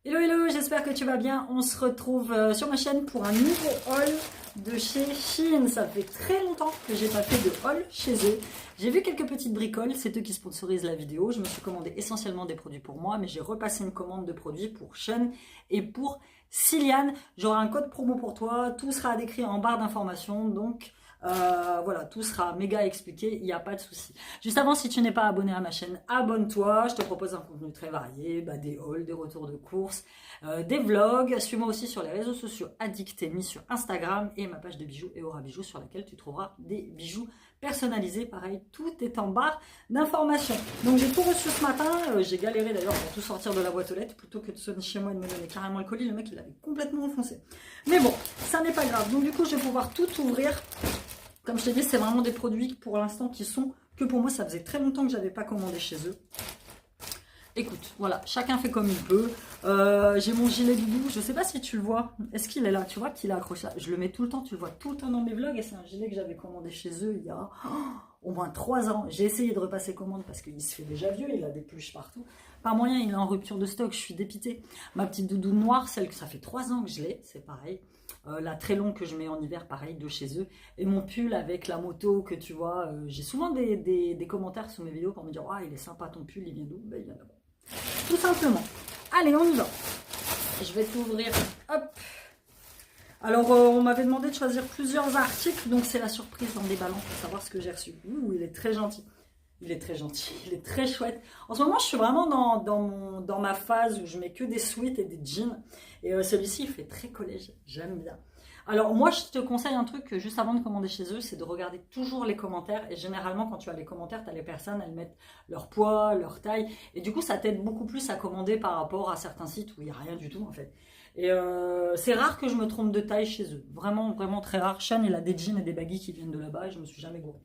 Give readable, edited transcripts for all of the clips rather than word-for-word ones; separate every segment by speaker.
Speaker 1: Hello hello, j'espère que tu vas bien. On se retrouve sur ma chaîne pour un nouveau haul de chez Shein. Ça fait très longtemps que j'ai pas fait de haul chez eux. J'ai vu quelques petites bricoles, c'est eux qui sponsorisent la vidéo. Je me suis commandé essentiellement des produits pour moi, mais j'ai repassé une commande de produits pour Sean et pour Ciliane. J'aurai un code promo pour toi, tout sera décrit en barre d'informations, donc voilà, tout sera méga expliqué, il n'y a pas de souci. Juste avant, si tu n'es pas abonné à ma chaîne, abonne-toi. Je te propose un contenu très varié, des hauls, des retours de courses, des vlogs. Suis-moi aussi sur les réseaux sociaux Addictemi sur Instagram et ma page de bijoux Eora Bijoux sur laquelle tu trouveras des bijoux personnalisés. Pareil, tout est en barre d'informations. Donc j'ai tout reçu ce matin. J'ai galéré d'ailleurs pour tout sortir de la boîte aux lettres plutôt que de sonner chez moi et de me donner carrément le colis. Le mec, il l'avait complètement enfoncé. Mais bon, ça n'est pas grave. Donc du coup, je vais pouvoir tout ouvrir. Comme je t'ai dit, c'est vraiment des produits pour l'instant qui sont que pour moi. Ça faisait très longtemps que je n'avais pas commandé chez eux. Écoute, voilà, chacun fait comme il peut. J'ai mon gilet doudou, je sais pas si tu le vois. Est-ce qu'il est là? Tu vois qu'il est accroché là. Je le mets tout le temps, tu le vois tout le temps dans mes vlogs. Et c'est un gilet que j'avais commandé chez eux il y a au moins 3 ans. J'ai essayé de repasser commande parce qu'il se fait déjà vieux, il a des pluches partout. Par moyen, il est en rupture de stock, je suis dépitée. Ma petite doudou noire, celle que ça fait 3 ans que je l'ai, c'est pareil. La très longue que je mets en hiver, pareil, de chez eux. Et mon pull avec la moto que tu vois. J'ai souvent des commentaires sous mes vidéos pour me dire « Ah, il est sympa ton pull, il vient d'où ?» Ben, il vient là-bas. Tout simplement. Allez, on y va. Je vais t'ouvrir. Hop. Alors, on m'avait demandé de choisir plusieurs articles. Donc, c'est la surprise dans des ballons pour savoir ce que j'ai reçu. Ouh, il est très gentil. Il est très gentil. Il est très chouette. En ce moment, je suis vraiment dans ma phase où je mets que des sweats et des jeans. Et celui-ci, il fait très collège. J'aime bien. Alors moi, je te conseille un truc juste avant de commander chez eux, c'est de regarder toujours les commentaires. Et généralement, quand tu as les commentaires, tu as les personnes, elles mettent leur poids, leur taille. Et du coup, ça t'aide beaucoup plus à commander par rapport à certains sites où il n'y a rien du tout en fait. Et c'est rare que je me trompe de taille chez eux. Vraiment, vraiment très rare. Sean, il a des jeans et des baggies qui viennent de là-bas et je me suis jamais gourée.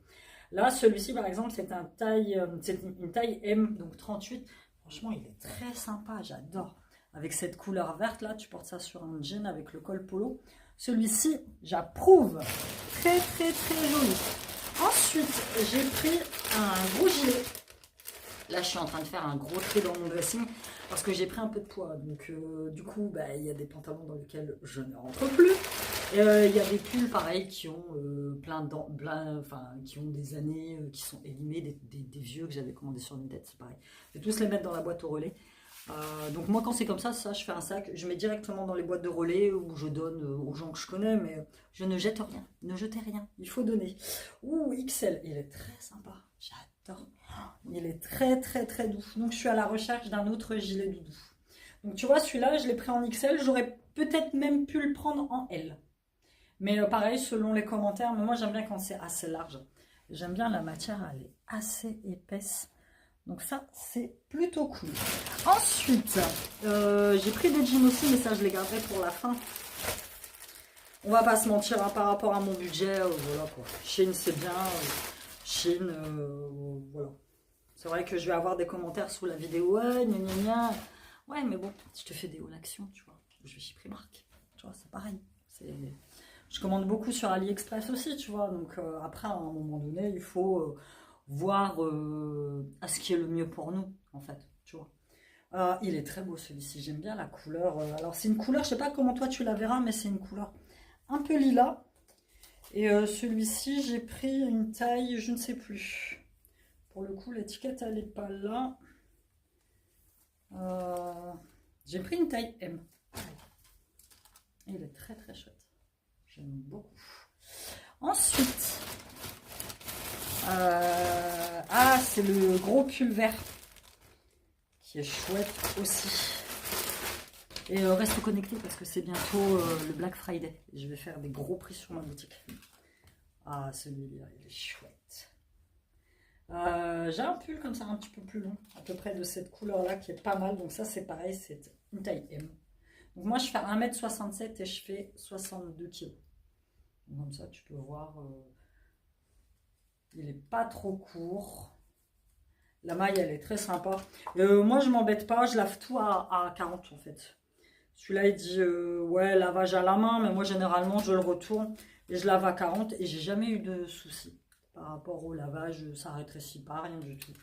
Speaker 1: Là, celui-ci, par exemple, c'est une taille M, donc 38. Franchement, il est très sympa, j'adore. Avec cette couleur verte là, tu portes ça sur un jean avec le col polo. Celui-ci, j'approuve. Très, très, très joli. Ensuite, j'ai pris un gros gilet. Là, je suis en train de faire un gros tri dans mon dressing parce que j'ai pris un peu de poids. Donc, du coup, il y a des pantalons dans lesquels je ne rentre plus. Il y a des pulls, pareil, qui ont qui ont des années, qui sont élimés, des vieux que j'avais commandés sur Vinted, c'est pareil. Je vais tous les mettre dans la boîte au relais. Donc moi quand c'est comme ça, je fais un sac, je mets directement dans les boîtes de relais où je donne aux gens que je connais, mais je ne jette rien, ne jetez rien, il faut donner. Ouh, XL, il est très sympa, j'adore, il est très très très doux. Donc je suis à la recherche d'un autre gilet doudou. Donc tu vois, celui-là je l'ai pris en XL, j'aurais peut-être même pu le prendre en L. Mais pareil, selon les commentaires, mais moi j'aime bien quand c'est assez large. J'aime bien la matière, elle est assez épaisse. Donc ça, c'est plutôt cool. Ensuite, j'ai pris des jeans aussi, mais ça, je les garderai pour la fin. On va pas se mentir, hein, par rapport à mon budget, voilà quoi. Shein, c'est bien. Shein, voilà. C'est vrai que je vais avoir des commentaires sous la vidéo. Ouais, gna gna gna. Ouais, mais bon, je te fais des hauts actions, tu vois. Je vais chez Primark. Tu vois, c'est pareil. Je commande beaucoup sur AliExpress aussi, tu vois. Donc après, à un moment donné, il faut... voir à ce qui est le mieux pour nous, en fait, tu vois. Il est très beau celui-ci, j'aime bien la couleur. Alors c'est une couleur, je sais pas comment toi tu la verras, mais c'est une couleur un peu lilas. Et celui-ci, j'ai pris une taille, je ne sais plus. Pour le coup, l'étiquette, elle n'est pas là. J'ai pris une taille M. Il est très très chouette. J'aime beaucoup. Ensuite... c'est le gros pull vert qui est chouette aussi. Et reste connecté parce que c'est bientôt le Black Friday. Je vais faire des gros prix sur ma boutique. Ah, celui-là, il est chouette. J'ai un pull comme ça un petit peu plus long, à peu près de cette couleur-là qui est pas mal. Donc ça, c'est pareil, c'est une taille M. Donc moi, je fais 1m67 et je fais 62 kg. Donc comme ça, tu peux voir... il n'est pas trop court. La maille, elle est très sympa. Moi, je m'embête pas. Je lave tout à 40 en fait. Celui-là, il dit ouais, lavage à la main. Mais moi, généralement, je le retourne et je lave à 40. Et j'ai jamais eu de soucis par rapport au lavage. Ça rétrécit pas, rien du tout.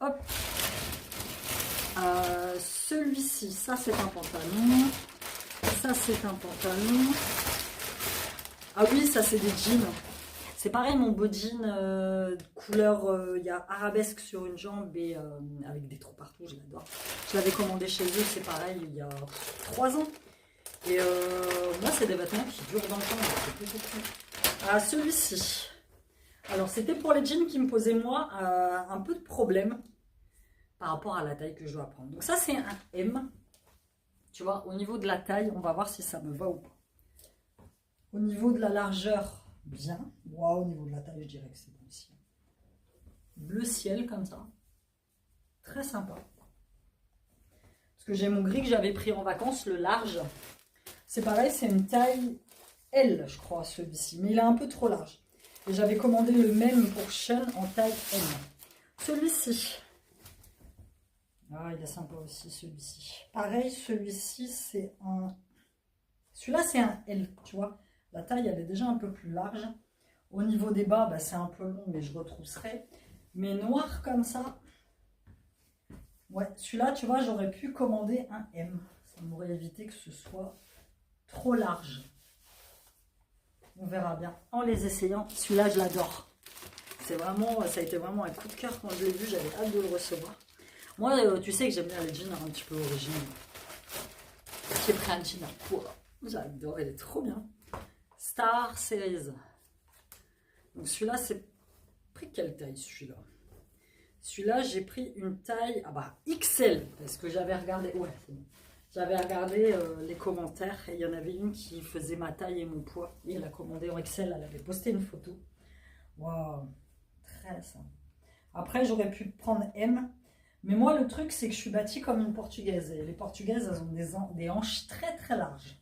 Speaker 1: Hop. Celui-ci, ça c'est un pantalon. Ça c'est un pantalon. Ah oui, ça c'est des jeans. C'est pareil, mon beau jean couleur, il y a arabesque sur une jambe et avec des trous partout, je l'adore. Je l'avais commandé chez eux, c'est pareil, il y a 3 ans. Et moi, c'est des vêtements qui durent dans le temps. C'est plutôt cool. Ah, celui-ci. Alors, c'était pour les jeans qui me posaient, moi, un peu de problème par rapport à la taille que je dois prendre. Donc ça, c'est un M. Tu vois, au niveau de la taille, on va voir si ça me va ou pas. Au niveau de la largeur, bien. Wow, au niveau de la taille, je dirais que c'est bon aussi. Bleu ciel, comme ça. Très sympa. Parce que j'ai mon gris que j'avais pris en vacances, le large. C'est pareil, c'est une taille L, je crois, celui-ci. Mais il est un peu trop large. Et j'avais commandé le même pour Shein en taille M. Celui-ci. Ah, il est sympa aussi, celui-ci. Pareil, celui-ci, c'est un... Celui-là, c'est un L, tu vois. La taille, elle est déjà un peu plus large. Au niveau des bas, bah, c'est un peu long, mais je retrousserai. Mais noir comme ça... Ouais, celui-là, tu vois, j'aurais pu commander un M. Ça m'aurait évité que ce soit trop large. On verra bien. En les essayant, celui-là, je l'adore. C'est vraiment, ça a été vraiment un coup de cœur quand je l'ai vu. J'avais hâte de le recevoir. Moi, tu sais que j'aime bien les jeans un petit peu originaux. J'ai pris un jean à poids. J'adore, il est trop bien. Star Series. Donc celui-là, c'est pris quelle taille celui-là? Celui-là, j'ai pris une taille XL, parce que j'avais regardé, ouais, c'est bon. J'avais regardé les commentaires et il y en avait une qui faisait ma taille et mon poids. Et elle a commandé en XL, elle avait posté une photo. Waouh, très simple. Après, j'aurais pu prendre M, mais moi, le truc, c'est que je suis bâtie comme une Portugaise. Et les Portugaises, elles ont des hanches très très larges.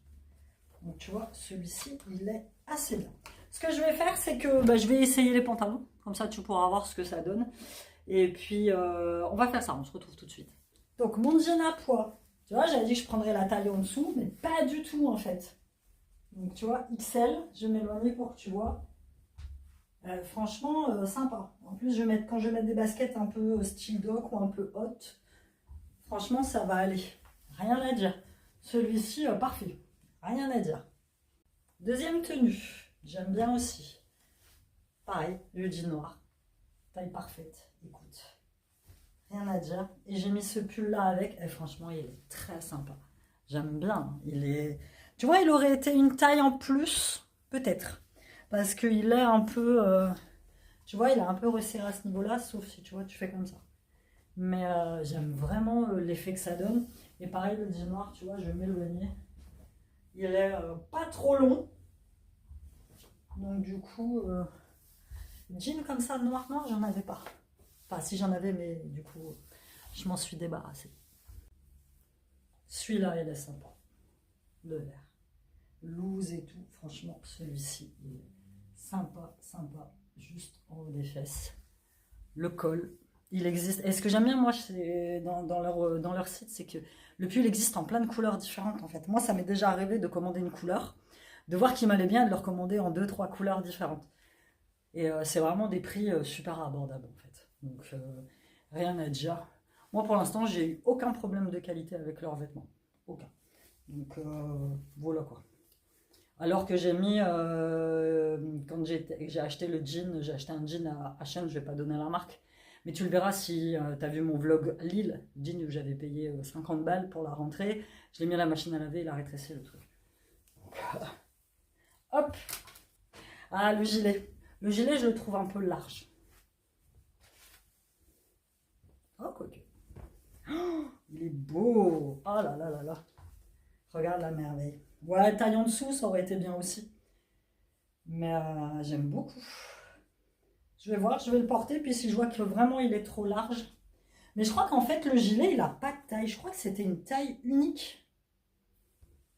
Speaker 1: Donc tu vois, celui-ci, il est assez bien. Ce que je vais faire, c'est que je vais essayer les pantalons. Comme ça, tu pourras voir ce que ça donne. Et puis, on va faire ça, on se retrouve tout de suite. Donc, mon jean à poids. Tu vois, j'avais dit que je prendrais la taille en dessous, mais pas du tout, en fait. Donc, tu vois, XL, je vais m'éloigner pour que tu vois. Franchement, sympa. En plus, quand je vais mettre des baskets un peu style doc ou un peu haute, franchement, ça va aller. Rien à dire. Celui-ci, parfait. Rien à dire. Deuxième tenue. J'aime bien aussi. Pareil, le jean noir. Taille parfaite. Écoute, rien à dire. Et j'ai mis ce pull là avec. Et franchement, il est très sympa. J'aime bien. Il est... Tu vois, il aurait été une taille en plus, peut-être. Parce qu'il est un peu... Tu vois, il est un peu resserré à ce niveau-là, sauf si tu vois, tu fais comme ça. Mais j'aime vraiment l'effet que ça donne. Et pareil, le jean noir, tu vois, je vais m'éloigner. Il est pas trop long. Donc du coup... jean comme ça, noir, j'en avais pas. Enfin, si j'en avais, mais du coup, je m'en suis débarrassée. Celui-là, il est sympa. Le vert. Loose et tout. Franchement, celui-ci, il est sympa, sympa. Juste en haut des fesses. Le col, il existe. Et ce que j'aime bien, moi, dans leur site, c'est que le pull existe en plein de couleurs différentes, en fait. Moi, ça m'est déjà arrivé de commander une couleur, de voir qu'il m'allait bien et de le recommander en 2-3 couleurs différentes. Et c'est vraiment des prix super abordables en fait. Donc rien à dire. Moi pour l'instant j'ai eu aucun problème de qualité avec leurs vêtements. Aucun. Donc voilà quoi. Alors que j'ai mis, quand j'ai acheté le jean, j'ai acheté un jean à Shein, je vais pas donner la marque. Mais tu le verras si tu as vu mon vlog Lille, jean où j'avais payé 50 balles pour la rentrée. Je l'ai mis à la machine à laver, il a rétréci le truc. Donc, hop. Ah le gilet. Le gilet, je le trouve un peu large. Oh, quoique. Oh, il est beau. Oh là là là là. Regarde la merveille. Ouais, taille en dessous, ça aurait été bien aussi. Mais j'aime beaucoup. Je vais voir, je vais le porter. Puis si je vois que vraiment il est trop large. Mais je crois qu'en fait, le gilet, il n'a pas de taille. Je crois que c'était une taille unique.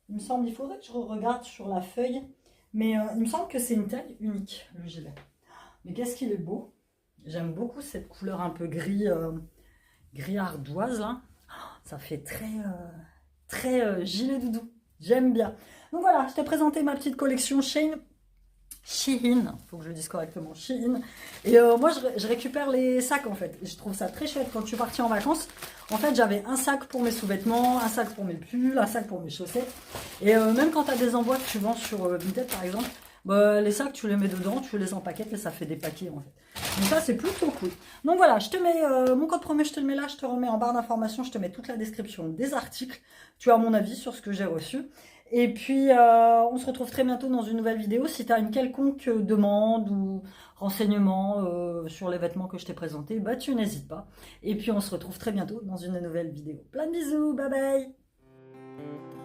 Speaker 1: Il me semble, il faudrait que je regarde sur la feuille. Mais il me semble que c'est une taille unique, le gilet. Mais qu'est-ce qu'il est beau. J'aime beaucoup cette couleur un peu gris, gris ardoise. Là. Ça fait très gilet doudou. J'aime bien. Donc voilà, je t'ai présenté ma petite collection Shein. Shein, faut que je le dise correctement, Shein. Et moi, je récupère les sacs en fait. Je trouve ça très chouette quand je suis partie en vacances. En fait, j'avais un sac pour mes sous-vêtements, un sac pour mes pulls, un sac pour mes chaussettes. Et même quand tu as des envois que tu vends sur Vinted par exemple, bah, les sacs, tu les mets dedans, tu les empaquettes et ça fait des paquets en fait. Donc ça, c'est plutôt cool. Donc voilà, je te mets mon code promo, je te le mets là, je te remets en barre d'informations, je te mets toute la description des articles. Tu as mon avis sur ce que j'ai reçu. Et puis, on se retrouve très bientôt dans une nouvelle vidéo. Si tu as une quelconque demande ou renseignement sur les vêtements que je t'ai présentés, bah tu n'hésites pas. Et puis, on se retrouve très bientôt dans une nouvelle vidéo. Plein de bisous, bye bye!